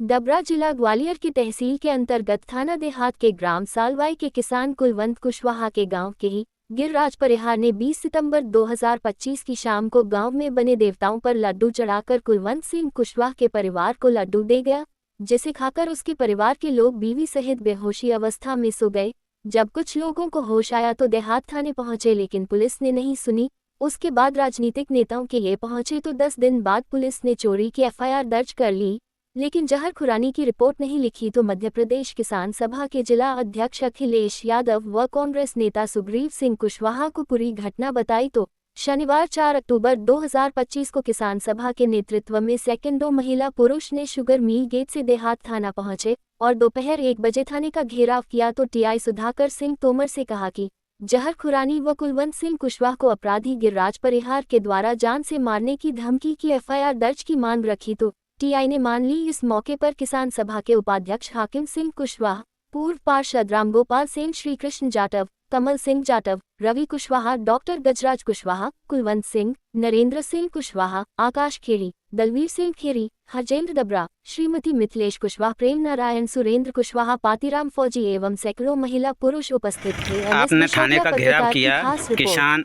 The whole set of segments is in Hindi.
डबरा जिला ग्वालियर की तहसील के अंतर्गत थाना देहात के ग्राम सालवाई के किसान कुलवंत कुशवाहा के गांव के ही गिरिराज परिहार ने 20 सितंबर 2025 की शाम को गांव में बने देवताओं पर लड्डू चढ़ाकर कुलवंत सिंह कुशवाहा के परिवार को लड्डू दे गया, जिसे खाकर उसके परिवार के लोग बीवी सहित बेहोशी अवस्था में सो गए। जब कुछ लोगों को होश आया तो देहात थाने पहुंचे, लेकिन पुलिस ने नहीं सुनी। उसके बाद राजनीतिक नेताओं के ये पहुंचे तो 10 दिन बाद पुलिस ने चोरी की एफआईआर दर्ज कर ली, लेकिन जहर खुरानी की रिपोर्ट नहीं लिखी। तो मध्य प्रदेश किसान सभा के जिला अध्यक्ष अखिलेश यादव व कांग्रेस नेता सुग्रीव सिंह कुशवाहा को पूरी घटना बताई। तो शनिवार 4 अक्टूबर 2025 को किसान सभा के नेतृत्व में सैकड़ों महिला पुरुष ने शुगर मिल गेट से देहात थाना पहुंचे और दोपहर 1 बजे थाने का घेराव किया। तो टीआई सुधाकर सिंह तोमर से कहा कि जहर खुरानी व कुलवंत सिंह कुशवाहा को अपराधी गिरिराज परिहार के द्वारा जान से मारने की धमकी की एफआईआर दर्ज की मांग रखी। तो टीआई ने मान ली। इस मौके पर किसान सभा के उपाध्यक्ष हाकिम सिंह कुशवाहा, पूर्व पार्षद रामगोपाल सिंह, श्रीकृष्ण जाटव, कमल सिंह जाटव, रवि कुशवाहा, डॉक्टर गजराज कुशवाहा, कुलवंत सिंह, नरेंद्र सिंह कुशवाहा, आकाश खेड़ी, दलवीर सिंह खेरी, हरजेंद्र डबरा, श्रीमती मिथिलेश कुशवाहा, प्रेम नारायण, सुरेंद्र कुशवाहा, पातीराम फौजी एवं सैकड़ों महिला पुरुष उपस्थित थे। आपने थाने का घेराव किया किसान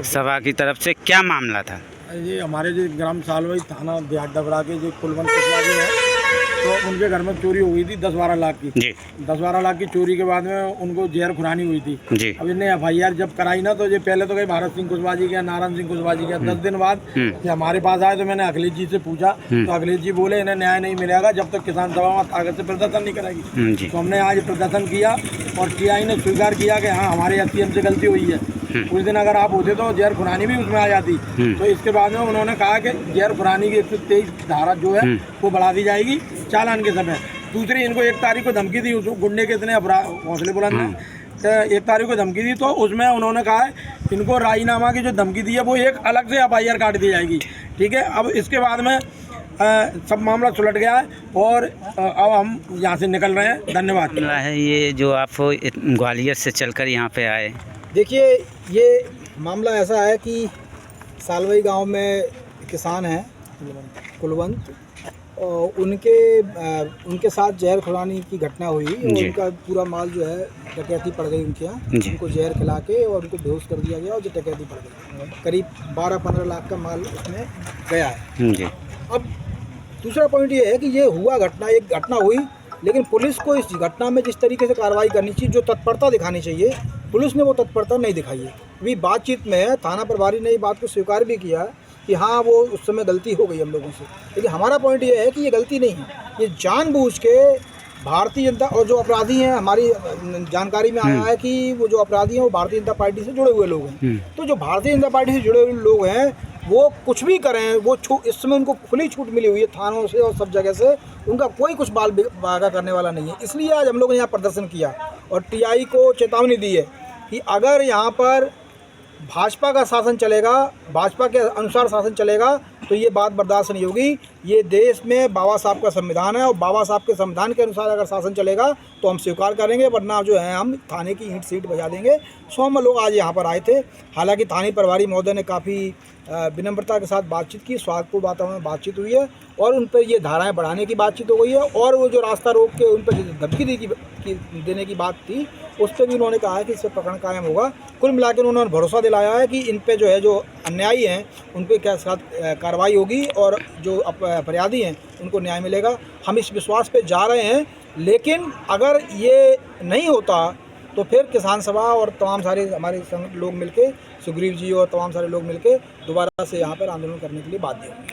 सभा की तरफ से, क्या मामला था? ये हमारे जो ग्राम सालवाई थाना देहात डबरा के जो कुलवंत कुशवाहा जी हैं, तो उनके घर में चोरी हो गई थी 10-12 लाख की। 10-12 लाख की चोरी के बाद में उनको जहर खुरानी हुई थी जी। अब इन्हें एफआईआर जब कराई ना, तो ये पहले तो कहीं भारत सिंह कुशवाहा जी के, नारायण सिंह कुशवाहा जी के। 10 दिन बाद ये हमारे पास आए तो मैंने अखिलेश जी से पूछा, तो अखिलेश जी बोले इन्हें न्याय नहीं मिलेगा जब तक किसान सभा में ताकत से प्रदर्शन नहीं कराएगी। तो हमने आज प्रदर्शन किया और टीआई ने स्वीकार किया कि हाँ हमारे एसडीएम से गलती हुई है। उस दिन अगर आप होते तो जहर खुरानी भी उसमें आ जाती। तो इसके बाद में उन्होंने कहा कि जहर खुरानी की 123 धारा जो है वो बढ़ा दी जाएगी चालान के समय। दूसरी, इनको 1 तारीख को धमकी दी, उसको गुंडे के इतने हौसले बुलंद हैं, तो 1 तारीख को धमकी दी। तो उसमें उन्होंने कहा है इनको राजीनामा की जो धमकी दी है वो एक अलग से एफआईआर काट दी जाएगी। ठीक है, अब इसके बाद में सब मामला सुलट गया है और अब हम यहाँ से निकल रहे हैं। धन्यवाद। है ये जो आप ग्वालियर से चलकर यहाँ पे आए? देखिए, ये मामला ऐसा है कि सालवाई गांव में किसान हैं कुलवंत, और उनके साथ जहर खुरानी की घटना हुई और उनका पूरा माल जो है डकैती पड़ गई उनके यहाँ। उनको जहर खिला के और उनको बेहोश कर दिया गया और जो डकैती पड़ गई, करीब 12-15 लाख का माल उसमें गया है जी। अब दूसरा पॉइंट ये है कि ये हुआ घटना, एक घटना हुई, लेकिन पुलिस को इस घटना में जिस तरीके से कार्रवाई करनी चाहिए, जो तत्परता दिखानी चाहिए, पुलिस ने वो तत्परता नहीं दिखाई है। अभी बातचीत में थाना प्रभारी ने ये बात को स्वीकार भी किया कि हाँ वो उस समय गलती हो गई हम लोगों से, लेकिन हमारा पॉइंट ये है कि ये गलती नहीं है, ये जानबूझ के भारतीय जनता और जो अपराधी हैं, हमारी जानकारी में आया है कि वो जो अपराधी हैं वो भारतीय जनता पार्टी से जुड़े हुए लोग हैं। तो जो भारतीय जनता पार्टी से जुड़े हुए लोग हैं वो कुछ भी करें, वो इस समय उनको खुली छूट मिली हुई है थानों से और सब जगह से, उनका कोई कुछ बाल बागा करने वाला नहीं है। इसलिए आज हम लोगों ने यहाँ प्रदर्शन किया और टीआई को चेतावनी दी है कि अगर यहाँ पर भाजपा का शासन चलेगा, भाजपा के अनुसार शासन चलेगा, तो ये बात बर्दाश्त नहीं होगी। ये देश में बाबा साहब का संविधान है और बाबा साहब के संविधान के अनुसार अगर शासन चलेगा तो हम स्वीकार करेंगे, वरना जो है हम थाने की ईंट सीट बजा देंगे। 100 लोग आज यहाँ पर आए थे। हालांकि थाने प्रभारी महोदय ने काफ़ी विनम्रता के साथ बातचीत की, स्वागतपूर्ण वातावरण में बातचीत हुई है और उन पर ये धाराएं बढ़ाने की बातचीत हो गई है। और वो जो रास्ता रोक के उन पर धमकी देने की बात थी, उस पर भी उन्होंने कहा है कि इससे प्रकरण कायम होगा। कुल मिलाकर उन्होंने भरोसा दिलाया है कि इन पे जो है, जो अन्यायी हैं उन पे क्या साथ कार्रवाई होगी और जो फरियादी हैं उनको न्याय मिलेगा। हम इस विश्वास पे जा रहे हैं, लेकिन अगर ये नहीं होता तो फिर किसान सभा और तमाम सारे हमारे लोग मिलके, सुग्रीव जी और तमाम सारे लोग मिलके दोबारा से यहाँ पर आंदोलन करने के लिए बाध्य होंगे।